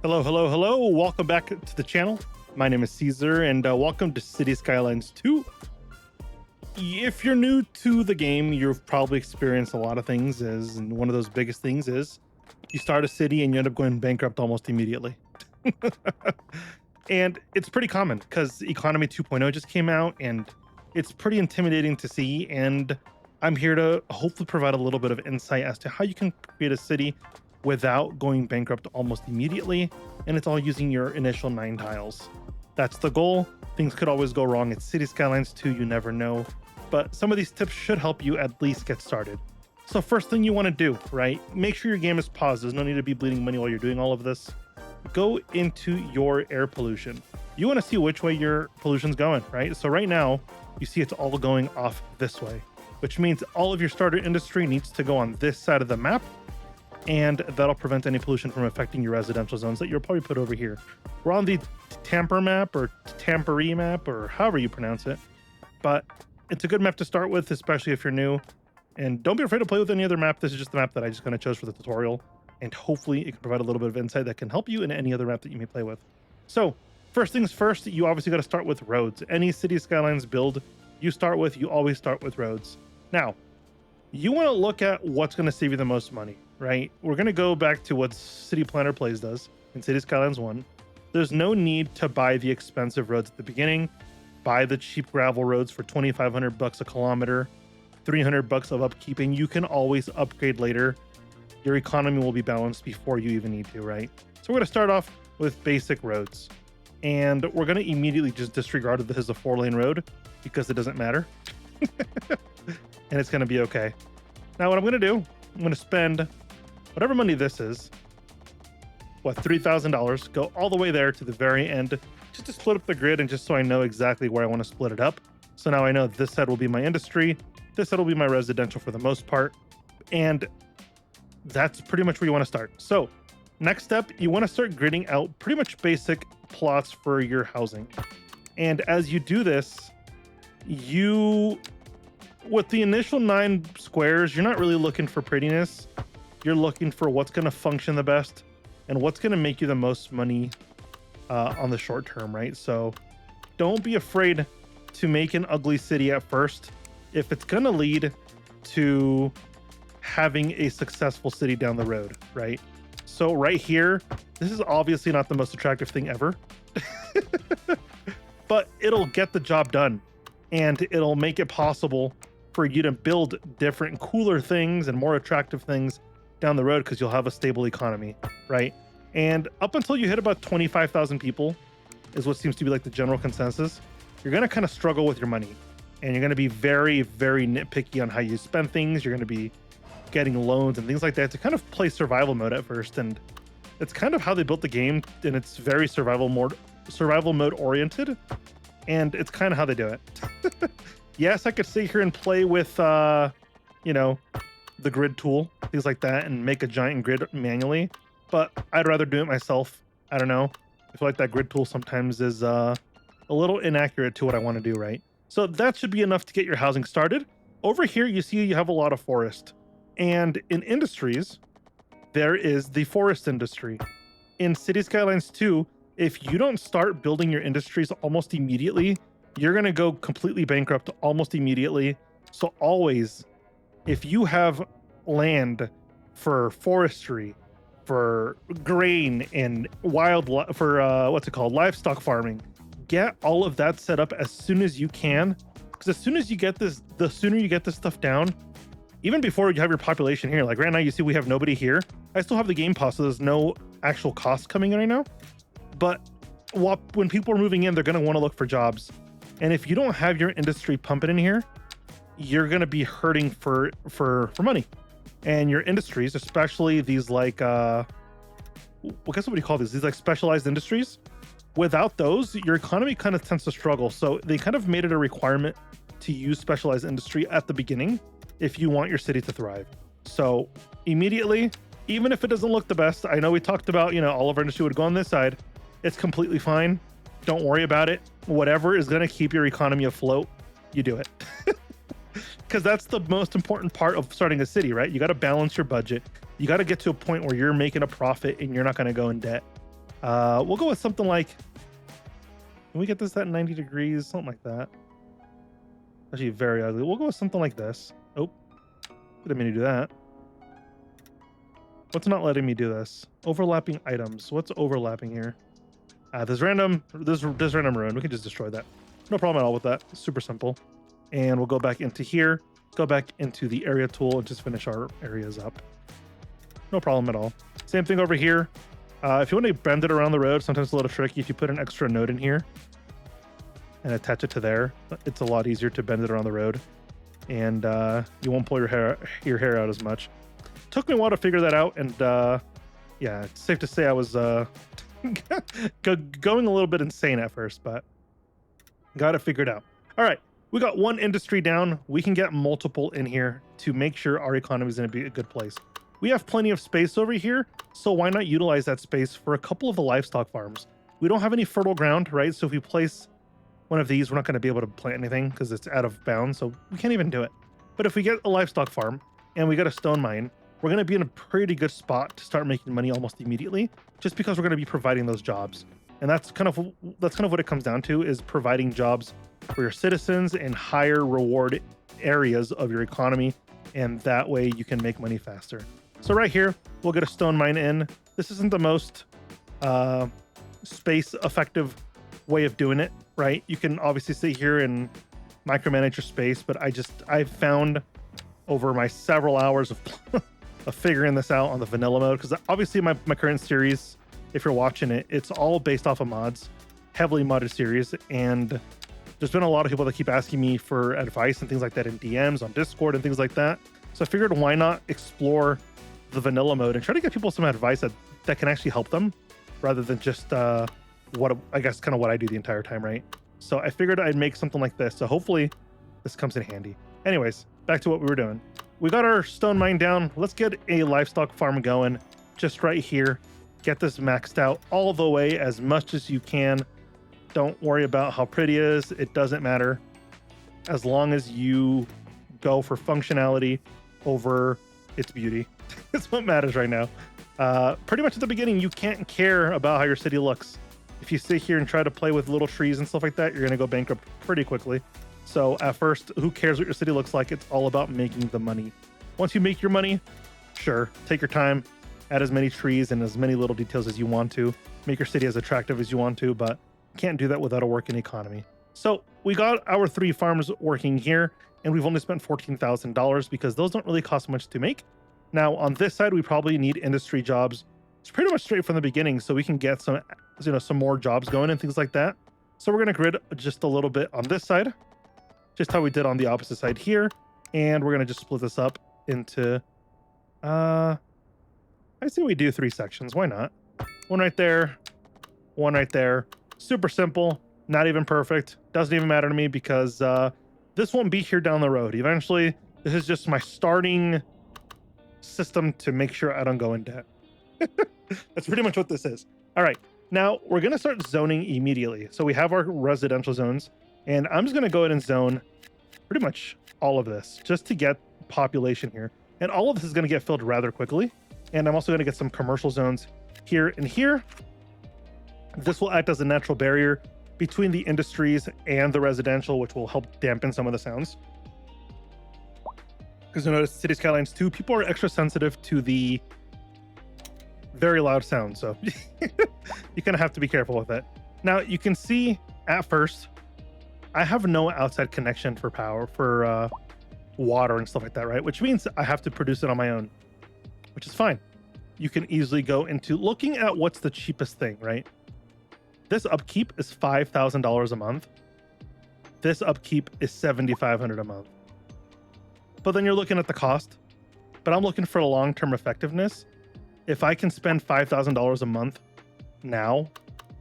Hello, hello, hello. Welcome back to the channel. My name is Caesar, and welcome to City Skylines 2. If you're new to the game, you've probably experienced a lot of things, and one of those biggest things is you start a city and you end up going bankrupt almost immediately. And it's pretty common because Economy 2.0 just came out, and it's pretty intimidating to see, and I'm here to hopefully provide a little bit of insight as to how you can create a city without going bankrupt almost immediately, and it's all using your initial 9 tiles. That's the goal. Things could always go wrong. It's City Skylines 2, you never know, but some of these tips should help you at least get started. So first thing you want to do, right? Make sure your game is paused. There's no need to be bleeding money while you're doing all of this. Go into your air pollution. You want to see which way your pollution's going, right? So right now, you see it's all going off this way, which means all of your starter industry needs to go on this side of the map, and that'll prevent any pollution from affecting your residential zones that you'll probably put over here. We're on the Tamper map or Tamperee map or however you pronounce it, but it's a good map to start with, especially if you're new. And don't be afraid to play with any other map. This is just the map that I just kind of chose for the tutorial, and hopefully it can provide a little bit of insight that can help you in any other map that you may play with. So first things first, you obviously got to start with roads. Any City Skylines build you always start with roads. Now, you want to look at what's going to save you the most money, right? We're going to go back to what City Planner Plays does in City Skylines 1. There's no need to buy the expensive roads at the beginning. Buy the cheap gravel roads for $2,500 a kilometer, $300 of upkeep, and you can always upgrade later. Your economy will be balanced before you even need to, right? So we're going to start off with basic roads, and we're going to immediately just disregard that this is a 4-lane road because it doesn't matter. And it's going to be okay. Now what I'm going to do, I'm going to spend whatever money this is, what, $3,000, go all the way there to the very end just to split up the grid, and just so I know exactly where I want to split it up. So now I know this side will be my industry, this side will be my residential for the most part, and that's pretty much where you want to start. So next step, you want to start gridding out pretty much basic plots for your housing. And as you do this, with the initial 9 squares, you're not really looking for prettiness. You're looking for what's going to function the best and what's going to make you the most money on the short term, right? So don't be afraid to make an ugly city at first if it's going to lead to having a successful city down the road, right? So right here, this is obviously not the most attractive thing ever, but it'll get the job done, and it'll make it possible for you to build different, cooler things and more attractive things down the road because you'll have a stable economy, right? And up until you hit about 25,000 people is what seems to be like the general consensus. You're going to kind of struggle with your money, and you're going to be very, very nitpicky on how you spend things. You're going to be getting loans and things like that to kind of play survival mode at first. And it's kind of how they built the game, and it's very survival mode oriented, and it's kind of how they do it. Yes, I could sit here and play with, the grid tool, things like that, and make a giant grid manually, but I'd rather do it myself. I don't know. I feel like that grid tool sometimes is a little inaccurate to what I want to do, right? So that should be enough to get your housing started. Over here, you see you have a lot of forest. And in industries, there is the forest industry. In City Skylines 2, if you don't start building your industries almost immediately, you're going to go completely bankrupt almost immediately. So always, if you have land for forestry, for grain and livestock farming, get all of that set up as soon as you can. Because as soon as you get this, the sooner you get this stuff down, even before you have your population here, like right now, you see we have nobody here. I still have the game paused, so there's no actual cost coming in right now. But when people are moving in, they're going to want to look for jobs. And if you don't have your industry pumping in here, you're going to be hurting for money. And your industries, especially these like, what do you call these? These like specialized industries. Without those, your economy kind of tends to struggle. So they kind of made it a requirement to use specialized industry at the beginning if you want your city to thrive. So immediately, even if it doesn't look the best, I know we talked about, all of our industry would go on this side. It's completely fine. Don't worry about it. Whatever is going to keep your economy afloat, you do it. Because that's the most important part of starting a city, right? You got to balance your budget. You got to get to a point where you're making a profit and you're not going to go in debt. We'll go with something like, can we get this at 90 degrees? Something like that. Actually, very ugly. We'll go with something like this. Oh, didn't mean to do that. What's not letting me do this? Overlapping items. What's overlapping here? This random ruin. We can just destroy that. No problem at all with that. Super simple. And we'll go back into here, go back into the area tool and just finish our areas up. No problem at all. Same thing over here. If you want to bend it around the road, sometimes it's a little tricky. If you put an extra node in here and attach it to there, it's a lot easier to bend it around the road. And you won't pull your hair out as much. Took me a while to figure that out. And yeah, it's safe to say I was going a little bit insane at first, but got it figured out. All right. We got one industry down. We can get multiple in here to make sure our economy is going to be a good place. We have plenty of space over here, so why not utilize that space for a couple of the livestock farms? We don't have any fertile ground, right? So if we place one of these, we're not going to be able to plant anything because it's out of bounds, so we can't even do it. But if we get a livestock farm and we get a stone mine, we're going to be in a pretty good spot to start making money almost immediately, just because we're going to be providing those jobs. And that's kind of what it comes down to, is providing jobs for your citizens in higher reward areas of your economy, and that way you can make money faster. So right here, we'll get a stone mine in. This isn't the most space effective way of doing it, right? You can obviously sit here and micromanage your space, but I've found over my several hours of of figuring this out on the vanilla mode, because obviously my current series, if you're watching it, it's all based off of mods, heavily modded series, and there's been a lot of people that keep asking me for advice and things like that in DMs on Discord and things like that. So I figured, why not explore the vanilla mode and try to get people some advice that can actually help them, rather than just what I guess kind of what I do the entire time, right? So I figured I'd make something like this. So hopefully this comes in handy. Anyways, back to what we were doing. We got our stone mine down. Let's get a livestock farm going just right here. Get this maxed out all the way as much as you can. Don't worry about how pretty it is. It doesn't matter, as long as you go for functionality over its beauty. That's what matters right now. Pretty much at the beginning, you can't care about how your city looks. If you sit here and try to play with little trees and stuff like that, you're going to go bankrupt pretty quickly. So at first, who cares what your city looks like? It's all about making the money. Once you make your money, sure, take your time, add as many trees and as many little details as you want to, make your city as attractive as you want to, but can't do that without a working economy. So we got our 3 farms working here, and we've only spent $14,000 because those don't really cost much to make. Now on this side, we probably need industry jobs. It's pretty much straight from the beginning, so we can get some more jobs going and things like that. So we're going to grid just a little bit on this side, just how we did on the opposite side here. And we're going to just split this up into, I say we do 3 sections. Why not? One right there, one right there. Super simple, not even perfect. Doesn't even matter to me because this won't be here down the road. Eventually, this is just my starting system to make sure I don't go in debt. That's pretty much what this is. All right, now we're going to start zoning immediately. So we have our residential zones, and I'm just going to go ahead and zone pretty much all of this just to get population here. And all of this is going to get filled rather quickly. And I'm also going to get some commercial zones here and here. This will act as a natural barrier between the industries and the residential, which will help dampen some of the sounds. Because you notice City Skylines II, people are extra sensitive to the very loud sound. So you kind of have to be careful with it. Now you can see at first, I have no outside connection for power, for water and stuff like that, right? Which means I have to produce it on my own, which is fine. You can easily go into looking at what's the cheapest thing, right? This upkeep is $5,000 a month. This upkeep is $7,500 a month. But then you're looking at the cost. But I'm looking for a long-term effectiveness. If I can spend $5,000 a month now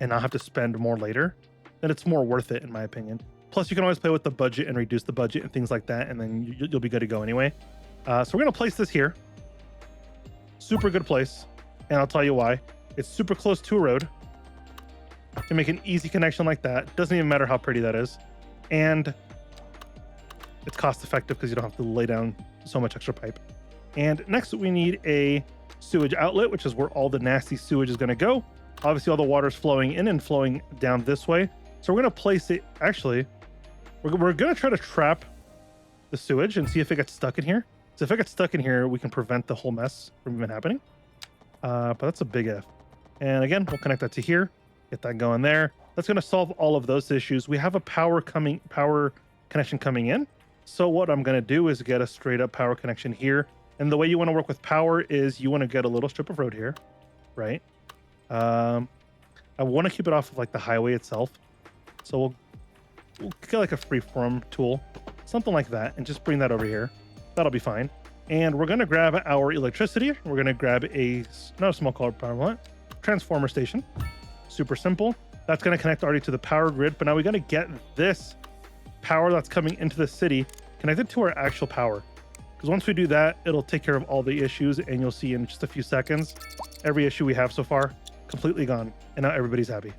and not have to spend more later, then it's more worth it, in my opinion. Plus, you can always play with the budget and reduce the budget and things like that, and then you'll be good to go anyway. So we're going to place this here. Super good place. And I'll tell you why. It's super close to a road. To make an easy connection like that. Doesn't even matter how pretty that is. And it's cost effective because you don't have to lay down so much extra pipe. And next we need a sewage outlet, which is where all the nasty sewage is going to go. Obviously, all the water's flowing in and flowing down this way. So we're going to place it. Actually, we're going to try to trap the sewage and see if it gets stuck in here. So if it gets stuck in here, we can prevent the whole mess from even happening. But that's a big if. And again, we'll connect that to here. Get that going there. That's going to solve all of those issues. We have a power connection coming in. So what I'm going to do is get a straight up power connection here. And the way you want to work with power is you want to get a little strip of road here, right? I want to keep it off of like the highway itself. So we'll get like a freeform tool, something like that, and just bring that over here. That'll be fine. And we're going to grab our electricity. We're going to grab not a small power plant, transformer station. Super simple. That's going to connect already to the power grid. But now we're going to get this power that's coming into the city connected to our actual power. Because once we do that, it'll take care of all the issues. And you'll see in just a few seconds, every issue we have so far, completely gone. And now everybody's happy.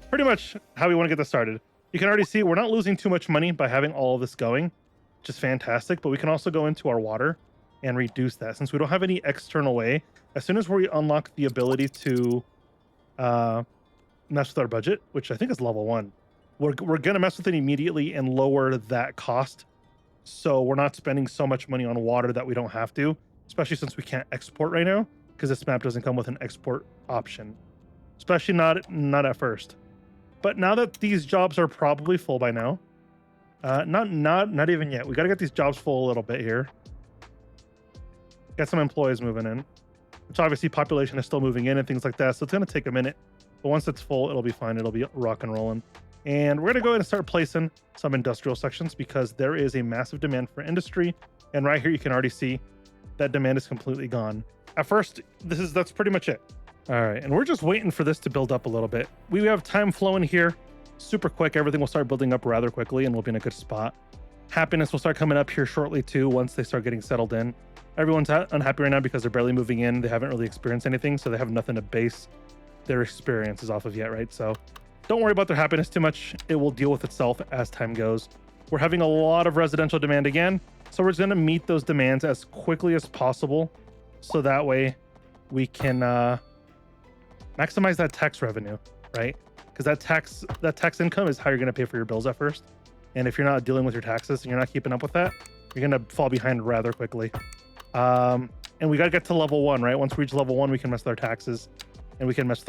Pretty much how we want to get this started. You can already see we're not losing too much money by having all of this going, which is fantastic. But we can also go into our water and reduce that since we don't have any external way. As soon as we unlock the ability to mess with our budget, which I think is level 1, we're going to mess with it immediately and lower that cost. So we're not spending so much money on water that we don't have to, especially since we can't export right now because this map doesn't come with an export option, especially not at first. But now that these jobs are probably full by now, not even yet. We got to get these jobs full a little bit here. Got some employees moving in, which obviously population is still moving in and things like that. So it's going to take a minute, but once it's full, it'll be fine. It'll be rock and rolling. And we're going to go ahead and start placing some industrial sections because there is a massive demand for industry. And right here, you can already see that demand is completely gone. At first, that's pretty much it. All right, and we're just waiting for this to build up a little bit. We have time flowing here super quick. Everything will start building up rather quickly and we'll be in a good spot. Happiness will start coming up here shortly too once they start getting settled in. Everyone's unhappy right now because they're barely moving in. They haven't really experienced anything, so they have nothing to base their experiences off of yet, right? So don't worry about their happiness too much. It will deal with itself as time goes. We're having a lot of residential demand again, so we're just going to meet those demands as quickly as possible so that way we can maximize that tax revenue, right? Because that tax income is how you're going to pay for your bills at first. And if you're not dealing with your taxes and you're not keeping up with that, you're going to fall behind rather quickly. And we got to get to level 1, right? Once we reach level 1, we can mess with our taxes and we can mess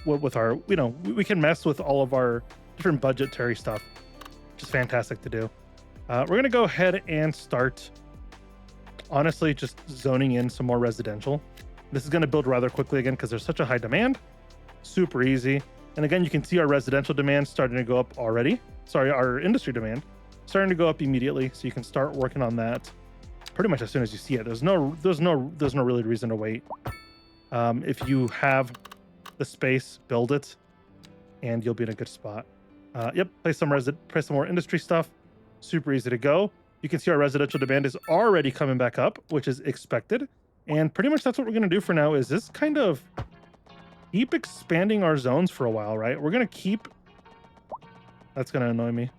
with our, we can mess with all of our different budgetary stuff, which is fantastic to do. We're going to go ahead and start, honestly, just zoning in some more residential. This is going to build rather quickly again because there's such a high demand. Super easy. And again, you can see our residential demand starting to go up already. Sorry, our industry demand starting to go up immediately. So you can start working on that pretty much as soon as you see it. There's no really reason to wait. If you have the space, build it, and you'll be in a good spot. Yep, place some more industry stuff. Super easy to go. You can see our residential demand is already coming back up, which is expected. And pretty much that's what we're going to do for now. Is this kind of keep expanding our zones for a while, right? We're going to keep... That's going to annoy me.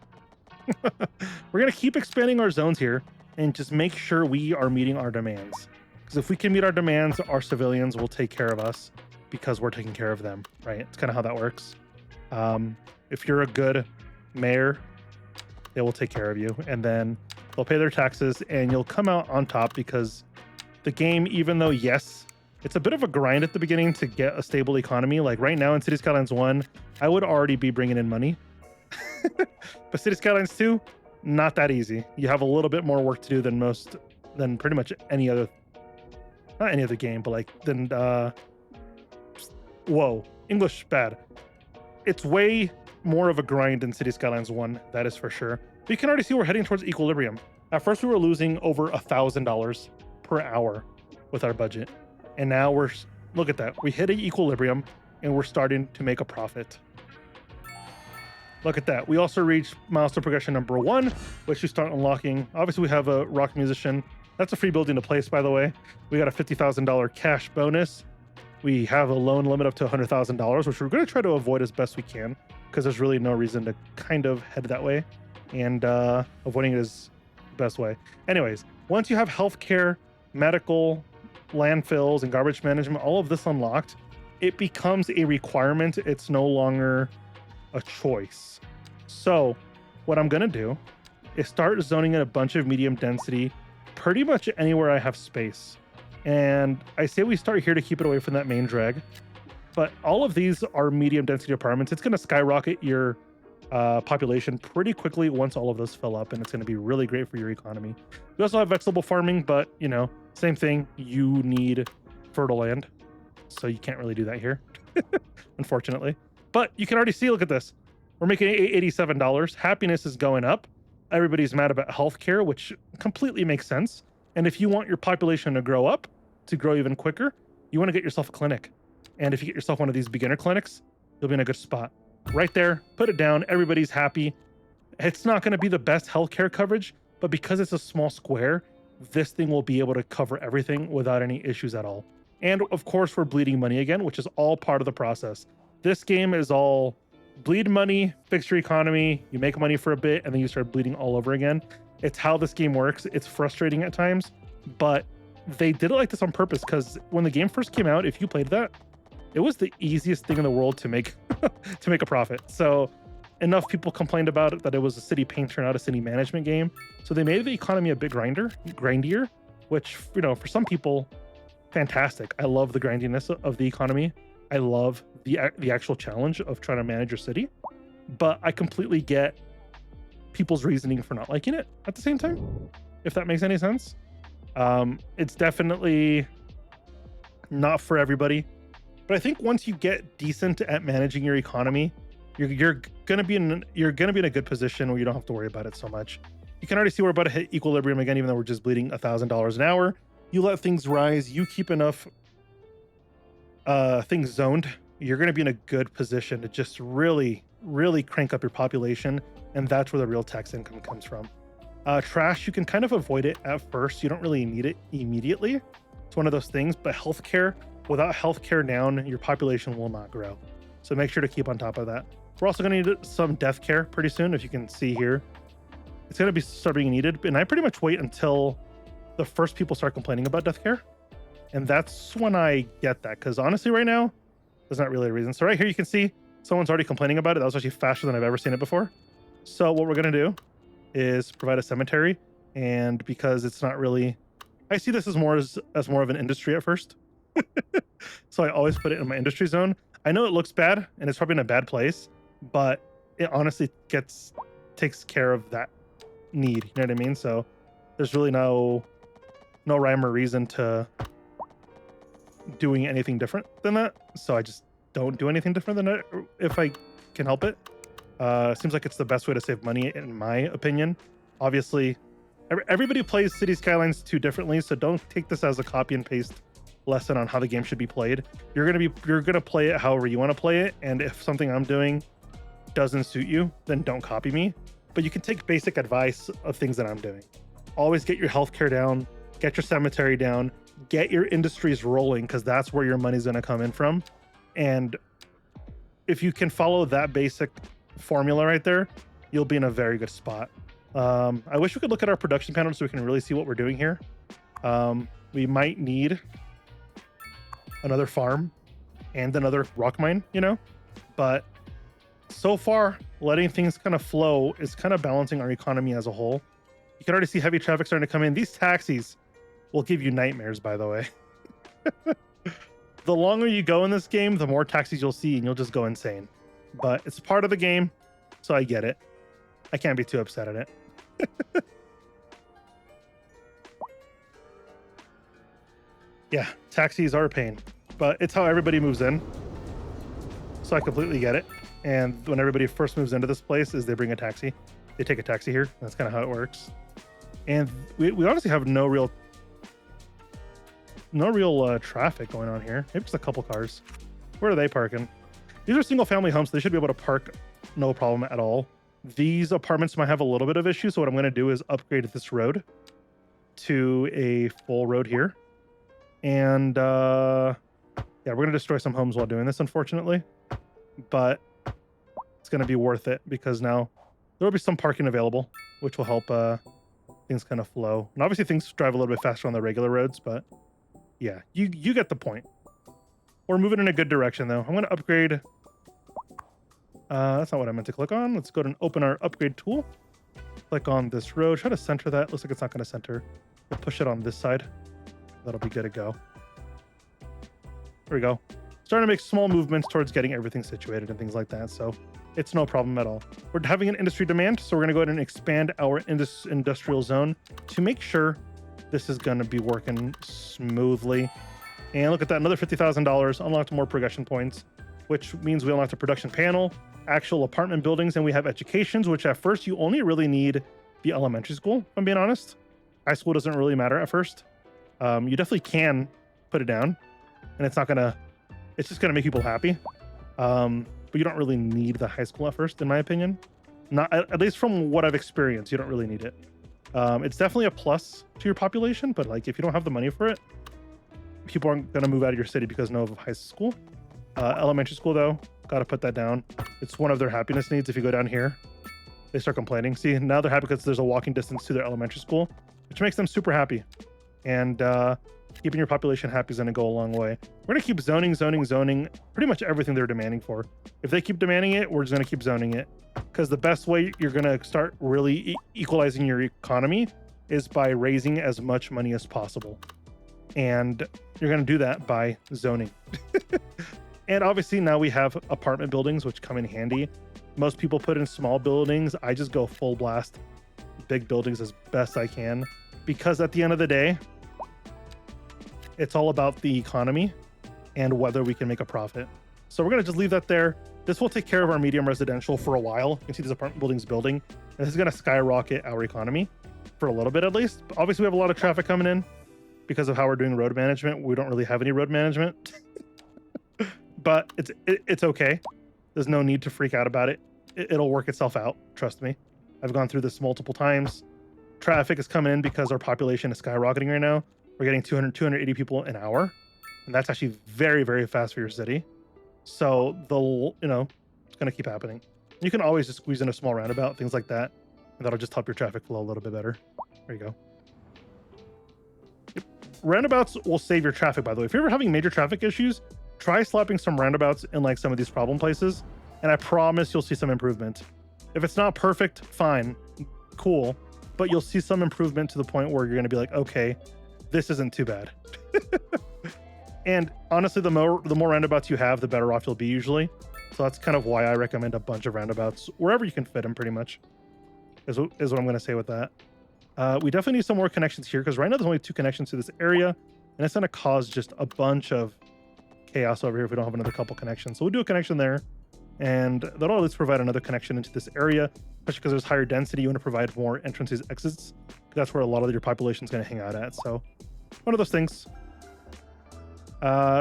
We're going to keep expanding our zones here and just make sure we are meeting our demands. Because if we can meet our demands, our civilians will take care of us because we're taking care of them, right? It's kind of how that works. If you're a good mayor, they will take care of you, and then they'll pay their taxes and you'll come out on top because the game, even though, yes, it's a bit of a grind at the beginning to get a stable economy. Like right now in City Skylines 1, I would already be bringing in money. But City Skylines 2, not that easy. You have a little bit more work to do than pretty much any other, not any other game, but whoa, English bad. It's way more of a grind in City Skylines 1, that is for sure. But you can already see we're heading towards equilibrium. At first we were losing over $1,000 per hour with our budget. And now look at that. We hit an equilibrium and we're starting to make a profit. Look at that. We also reached milestone progression number 1, which we start unlocking. Obviously we have a rock musician. That's a free building to place, by the way. We got a $50,000 cash bonus. We have a loan limit up to $100,000, which we're going to try to avoid as best we can because there's really no reason to kind of head that way, and avoiding it is the best way. Anyways, once you have healthcare, medical, landfills, and garbage management, all of this unlocked, it becomes a requirement. It's no longer a choice. So what I'm gonna do is start zoning in a bunch of medium density pretty much anywhere I have space. And I say we start here to keep it away from that main drag. But all of these are medium density apartments. It's going to skyrocket your population pretty quickly once all of those fill up, and it's going to be really great for your economy. We also have vegetable farming, but you know, same thing. You need fertile land, so you can't really do that here, unfortunately. But you can already see. Look at this. We're making $87. Happiness is going up. Everybody's mad about healthcare, which completely makes sense. And if you want your population to grow up, to grow even quicker, you want to get yourself a clinic. And if you get yourself one of these beginner clinics, you'll be in a good spot. Right there, put it down. Everybody's happy. It's not going to be the best healthcare coverage, but because it's a small square, this thing will be able to cover everything without any issues at all. And of course, we're bleeding money again, which is all part of the process. This game is all bleed money, fix your economy, you make money for a bit, and then you start bleeding all over again. It's how this game works. It's frustrating at times, but they did it like this on purpose, because when the game first came out, if you played that, it was the easiest thing in the world to make to make a profit. So enough people complained about it that it was a city painter, not a city management game. So they made the economy a bit grindier, which, you know, for some people, fantastic. I love the grindiness of the economy. I love the actual challenge of trying to manage your city. But I completely get people's reasoning for not liking it at the same time, if that makes any sense. It's definitely not for everybody. But I think once you get decent at managing your economy, you're gonna be in a good position where you don't have to worry about it so much. You can already see we're about to hit equilibrium again, even though we're just bleeding $1,000 an hour. You let things rise, you keep enough things zoned, you're gonna be in a good position to just really crank up your population, and that's where the real tax income comes from. Trash, you can kind of avoid it at first. You don't really need it immediately. It's one of those things, but healthcare, without healthcare down, your population will not grow. So make sure to keep on top of that. We're also going to need some death care pretty soon. If you can see here, it's going to start being needed. And I pretty much wait until the first people start complaining about death care. And that's when I get that. Because honestly, right now, there's not really a reason. So right here, you can see someone's already complaining about it. That was actually faster than I've ever seen it before. So what we're going to do is provide a cemetery. And because it's not really, I see this as more of an industry at first. So I always put it in my industry zone. I know it looks bad and it's probably in a bad place, but it honestly takes care of that need. You know what I mean? So there's really no rhyme or reason to doing anything different than that. So I just don't do anything different than that if I can help it. Seems like it's the best way to save money, in my opinion. Obviously, everybody plays City Skylines 2 differently, so don't take this as a copy and paste lesson on how the game should be played. You're gonna play it however you want to play it, and if something I'm doing doesn't suit you, then don't copy me. But you can take basic advice of things that I'm doing. Always get your healthcare down, get your cemetery down, get your industries rolling, because that's where your money's gonna come in from. And if you can follow that basic formula right there, you'll be in a very good spot. I wish we could look at our production panel so we can really see what we're doing here. We might need another farm and another rock mine, you know, but so far letting things kind of flow is kind of balancing our economy as a whole. You can already see heavy traffic starting to come in. These taxis will give you nightmares, by the way. The longer you go in this game, the more taxis you'll see and you'll just go insane, but it's part of the game, so I get it. I can't be too upset at it. Yeah, taxis are a pain, but it's how everybody moves in. So I completely get it. And when everybody first moves into this place is they bring a taxi. They take a taxi here. That's kind of how it works. And we honestly have no real traffic going on here. Maybe just a couple cars. Where are they parking? These are single family homes. So they should be able to park no problem at all. These apartments might have a little bit of issue. So what I'm going to do is upgrade this road to a full road here. And yeah, we're going to destroy some homes while doing this, unfortunately. But it's going to be worth it because now there will be some parking available, which will help things kind of flow. And obviously things drive a little bit faster on the regular roads, but yeah, you get the point. We're moving in a good direction though. I'm going to upgrade. That's not what I meant to click on. Let's go ahead and open our upgrade tool. Click on this road. Try to center that. Looks like it's not going to center. We'll push it on this side. That'll be good to go. There we go. Starting to make small movements towards getting everything situated and things like that. So it's no problem at all. We're having an industry demand, so we're going to go ahead and expand our industrial zone to make sure this is going to be working smoothly. And look at that, another $50,000, unlocked more progression points, which means we unlocked a production panel, actual apartment buildings, and we have educations, which at first you only really need the elementary school, if I'm being honest. High school doesn't really matter at first. You definitely can put it down, and it's just gonna make people happy. But you don't really need the high school at first, in my opinion. Not at least from what I've experienced, you don't really need it. It's definitely a plus to your population, but like if you don't have the money for it, people aren't gonna move out of your city because no of high school. Elementary school though, gotta put that down. It's one of their happiness needs. If you go down here, they start complaining. See, now they're happy because there's a walking distance to their elementary school, which makes them super happy. And keeping your population happy is going to go a long way. We're going to keep zoning pretty much everything they're demanding for. If they keep demanding it, we're just going to keep zoning it, because the best way you're going to start really equalizing your economy is by raising as much money as possible. And you're going to do that by zoning. And obviously now we have apartment buildings, which come in handy. Most people put in small buildings. I just go full blast big buildings as best I can, because at the end of the day, it's all about the economy and whether we can make a profit. So we're going to just leave that there. This will take care of our medium residential for a while. You can see these apartment buildings building. And this is going to skyrocket our economy for a little bit at least. But obviously, we have a lot of traffic coming in because of how we're doing road management. We don't really have any road management, but it's okay. There's no need to freak out about it. It'll work itself out. Trust me. I've gone through this multiple times. Traffic is coming in because our population is skyrocketing right now. We're getting 280 people an hour, and that's actually very, very fast for your city. So it's going to keep happening. You can always just squeeze in a small roundabout, things like that, and that'll just help your traffic flow a little bit better. There you go. Yep. Roundabouts will save your traffic, by the way. If you're ever having major traffic issues, try slapping some roundabouts in like some of these problem places, and I promise you'll see some improvement. If it's not perfect, fine, cool, but you'll see some improvement to the point where you're going to be like, okay, this isn't too bad. And honestly, the more roundabouts you have, the better off you'll be usually. So that's kind of why I recommend a bunch of roundabouts wherever you can fit them, pretty much, is what I'm going to say with that. We definitely need some more connections here, because right now there's only 2 connections to this area, and it's going to cause just a bunch of chaos over here if we don't have another couple connections. So we'll do a connection there, and that'll at least provide another connection into this area, especially because there's higher density. You want to provide more entrances, exits. That's where a lot of your population is going to hang out at. So one of those things.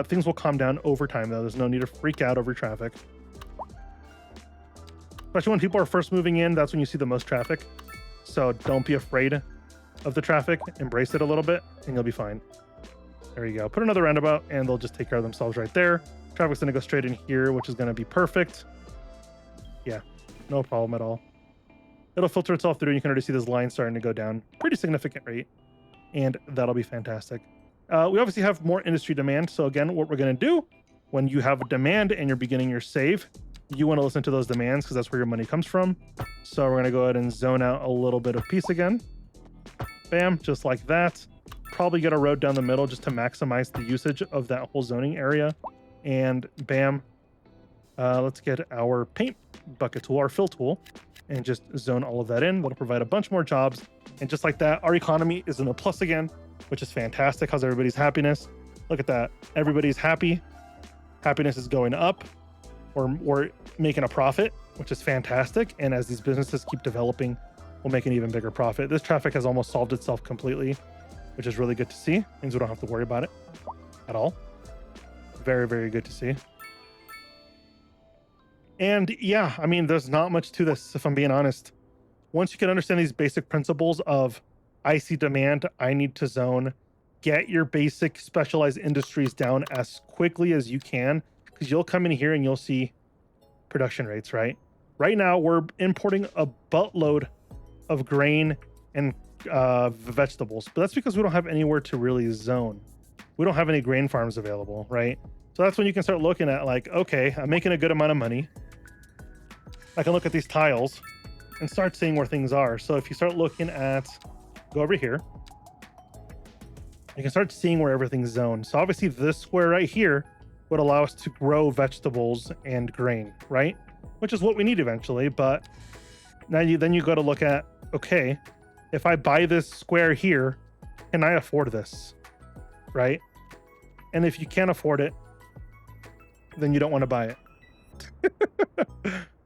Things will calm down over time, though. There's no need to freak out over traffic. Especially when people are first moving in, that's when you see the most traffic. So don't be afraid of the traffic. Embrace it a little bit, and you'll be fine. There you go. Put another roundabout, and they'll just take care of themselves right there. Traffic's going to go straight in here, which is going to be perfect. Yeah, no problem at all. It'll filter itself through, and you can already see this line starting to go down. Pretty significant rate, and that'll be fantastic. We obviously have more industry demand. So again, what we're going to do when you have a demand and you're beginning your save, you want to listen to those demands because that's where your money comes from. So we're going to go ahead and zone out a little bit of peace again. Bam, just like that. Probably get a road down the middle just to maximize the usage of that whole zoning area. And bam, let's get our paint bucket tool, our fill tool, and just zone all of that in. That'll provide a bunch more jobs. And just like that, our economy is in a plus again, which is fantastic. How's everybody's happiness? Look at that. Everybody's happy. Happiness is going up. We're making a profit, which is fantastic. And as these businesses keep developing, we'll make an even bigger profit. This traffic has almost solved itself completely, which is really good to see. Means we don't have to worry about it at all. Very, very good to see. And yeah, I mean, there's not much to this, if I'm being honest. Once you can understand these basic principles of I see demand, I need to zone, get your basic specialized industries down as quickly as you can, because you'll come in here and you'll see production rates, right? Right now, we're importing a buttload of grain and vegetables, but that's because we don't have anywhere to really zone. we don't have any grain farms available, right? So that's when you can start looking at like, okay, I'm making a good amount of money. I can look at these tiles and start seeing where things are. So if you start looking at, go over here, you can start seeing where everything's zoned. So obviously this square right here would allow us to grow vegetables and grain, right? Which is what we need eventually. But now then you got to look at, okay, if I buy this square here, can I afford this, right? And if you can't afford it, then you don't want to buy it.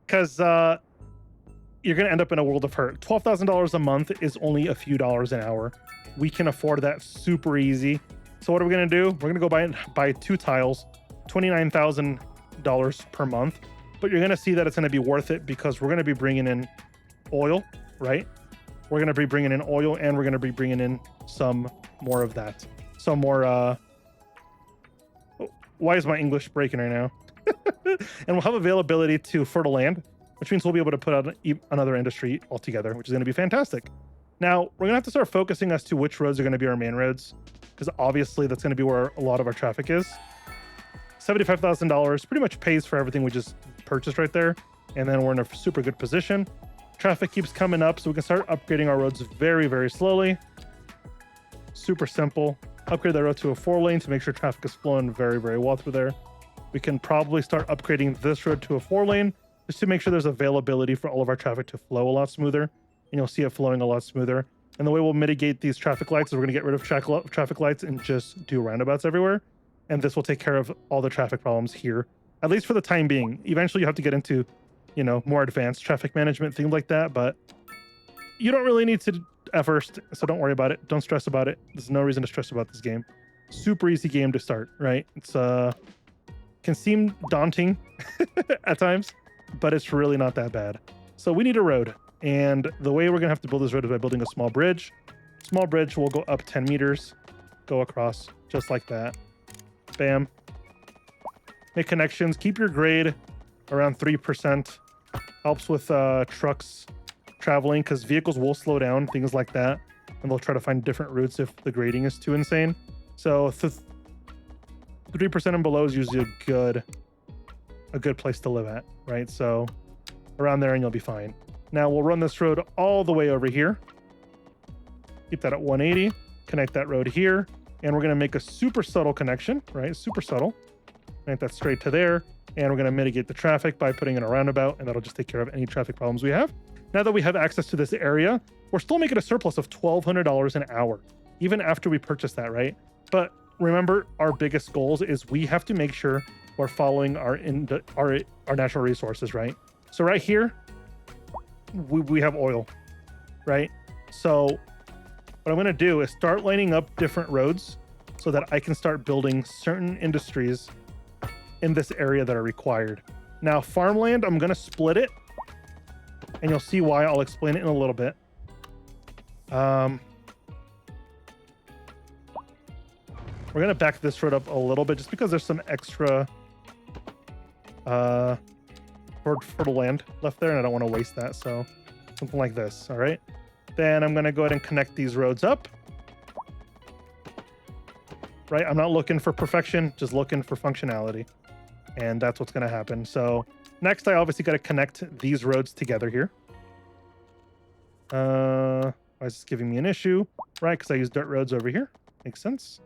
Because you're going to end up in a world of hurt. $12,000 a month is only a few dollars an hour. We can afford that super easy. So what are we going to do? We're going to go buy 2 tiles, $29,000 per month. But you're going to see that it's going to be worth it because we're going to be bringing in oil, right? We're going to be bringing in oil, and we're going to be bringing in some more of that. Some more, why is my English breaking right now? And we'll have availability to fertile land, which means we'll be able to put out another industry altogether, which is going to be fantastic. Now, we're going to have to start focusing as to which roads are going to be our main roads, because obviously that's going to be where a lot of our traffic is. $75,000 pretty much pays for everything we just purchased right there, and then we're in a super good position. Traffic keeps coming up, so we can start upgrading our roads very, very slowly. Super simple. Upgrade that road to a 4-lane to make sure traffic is flowing very, very well through there. We can probably start upgrading this road to a 4-lane just to make sure there's availability for all of our traffic to flow a lot smoother, and you'll see it flowing a lot smoother. And the way we'll mitigate these traffic lights is we're going to get rid of traffic lights and just do roundabouts everywhere. And this will take care of all the traffic problems here, at least for the time being. Eventually, you have to get into, you know, more advanced traffic management, things like that. But you don't really need to at first, so don't worry about it. Don't stress about it. There's no reason to stress about this game. Super easy game to start, right? It's can seem daunting at times, but it's really not that bad. So we need a road. And the way we're going to have to build this road is by building a small bridge. Small bridge will go up 10 meters, go across just like that. Bam. Make connections. Keep your grade around 3%. Helps with trucks traveling because vehicles will slow down, things like that. And they'll try to find different routes if the grading is too insane. So 3% and below is usually a good place to live at, right? So around there and you'll be fine. Now we'll run this road all the way over here. Keep that at 180. Connect that road here. And we're going to make a super subtle connection, right? Super subtle. Connect that straight to there. And we're going to mitigate the traffic by putting in a roundabout, and that'll just take care of any traffic problems we have. Now that we have access to this area, we're still making a surplus of $1,200 an hour, even after we purchase that, right? But remember, our biggest goals is we have to make sure we're following our natural resources, right? So right here, we have oil, right? So what I'm going to do is start lining up different roads so that I can start building certain industries in this area that are required. Now, farmland, I'm going to split it, and you'll see why. I'll explain it in a little bit. We're going to back this road up a little bit just because there's some extra fertile land left there, and I don't want to waste that. So something like this. All right. Then I'm going to go ahead and connect these roads up. Right. I'm not looking for perfection, just looking for functionality. And that's what's going to happen. So next, I obviously got to connect these roads together here. Why is this giving me an issue? Right, because I use dirt roads over here. Makes sense.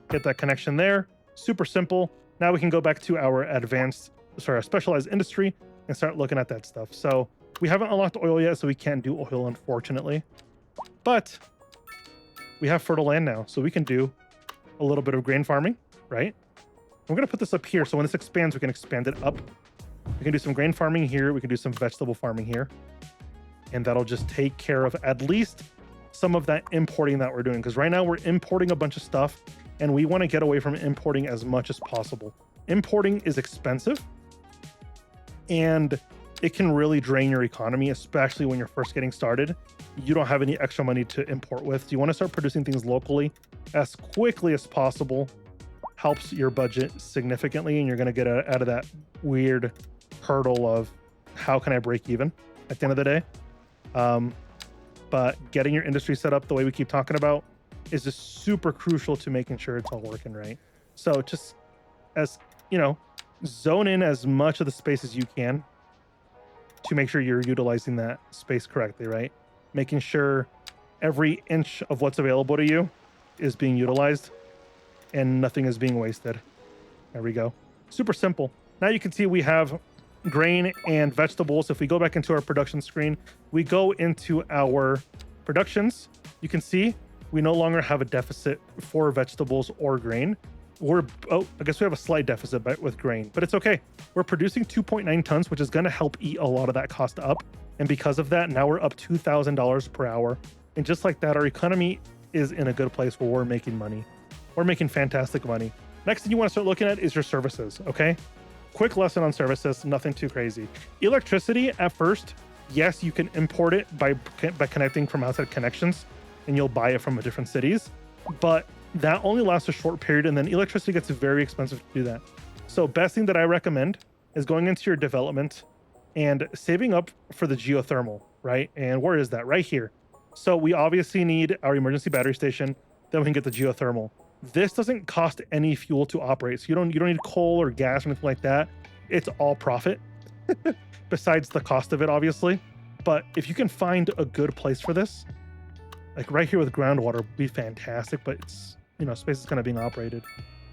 Get that connection there. Super simple. Now we can go back to our our specialized industry and start looking at that stuff. So we haven't unlocked oil yet, so we can't do oil, unfortunately. But we have fertile land now, so we can do a little bit of grain farming, right? We're going to put this up here, so when this expands, we can expand it up. We can do some grain farming here. We can do some vegetable farming here. And that'll just take care of at least some of that importing that we're doing. Because right now we're importing a bunch of stuff, and we want to get away from importing as much as possible. Importing is expensive, and it can really drain your economy, especially when you're first getting started. You don't have any extra money to import with. So you want to start producing things locally as quickly as possible. Helps your budget significantly, and you're going to get out of that weird hurdle of how can I break even at the end of the day. But getting your industry set up the way we keep talking about is just super crucial to making sure it's all working right. So just as you know, zone in as much of the space as you can to make sure you're utilizing that space correctly, right? Making sure every inch of what's available to you is being utilized and nothing is being wasted. There we go. Super simple. Now you can see we have grain and vegetables. If we go back into our production screen, we go into our productions. You can see we no longer have a deficit for vegetables or grain. I guess we have a slight deficit with grain, but it's okay. We're producing 2.9 tons, which is going to help eat a lot of that cost up. And because of that, now we're up $2,000 per hour. And just like that, our economy is in a good place where we're making money. We're making fantastic money. Next thing you want to start looking at is your services, okay? Quick lesson on services, nothing too crazy. Electricity, at first, yes, you can import it by connecting from outside connections, and you'll buy it from different cities. But that only lasts a short period, and then electricity gets very expensive to do that. So best thing that I recommend is going into your development and saving up for the geothermal, right? And where is that? Right here. So we obviously need our emergency battery station, then we can get the geothermal. This doesn't cost any fuel to operate. So you don't need coal or gas or anything like that. It's all profit besides the cost of it, obviously. But if you can find a good place for this, like right here with groundwater would be fantastic, but it's, space is kind of being operated.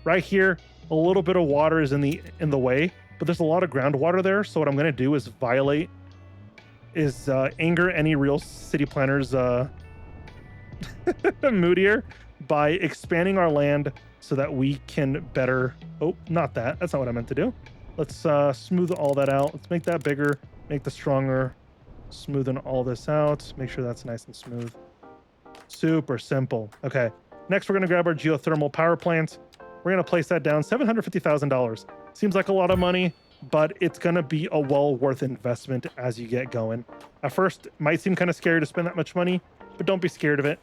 Right here, a little bit of water is in the way, but there's a lot of groundwater there. So what I'm going to do is anger any real city planners moodier by expanding our land so that we can better, that's not what I meant to do. Let's smooth all that out. Let's make that bigger, make this stronger, smoothen all this out, make sure that's nice and smooth. Super simple. Okay, next we're gonna grab our geothermal power plant. We're gonna place that down, $750,000. Seems like a lot of money, but it's gonna be a well worth investment as you get going. At first, it might seem kind of scary to spend that much money, but don't be scared of it.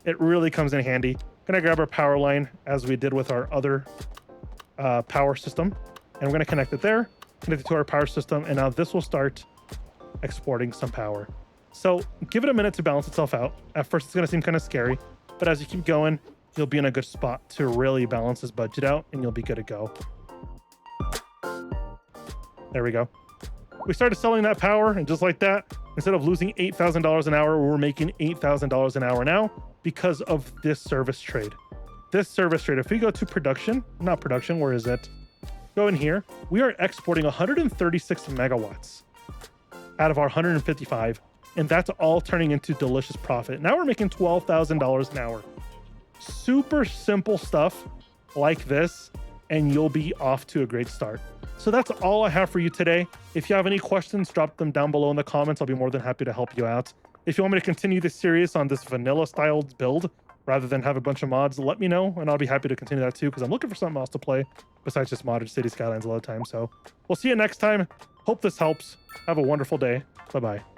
It really comes in handy. Gonna grab our power line as we did with our other power system, and we're gonna connect it there, connect it to our power system, and now this will start exporting some power. So give it a minute to balance itself out. At first, it's gonna seem kind of scary, but as you keep going, you'll be in a good spot to really balance this budget out, and you'll be good to go. There we go. We started selling that power, and just like that, instead of losing $8,000 an hour, we're making $8,000 an hour now because of this service trade. If we go to production, where is it? Go in here. We are exporting 136 megawatts out of our 155, and that's all turning into delicious profit. Now we're making $12,000 an hour. Super simple stuff like this, and you'll be off to a great start. So that's all I have for you today. If you have any questions, drop them down below in the comments. I'll be more than happy to help you out. If you want me to continue this series on this vanilla styled build rather than have a bunch of mods, let me know, and I'll be happy to continue that too, because I'm looking for something else to play besides just modded City Skylines a lot of times. So we'll see you next time. Hope this helps. Have a wonderful day. Bye-bye.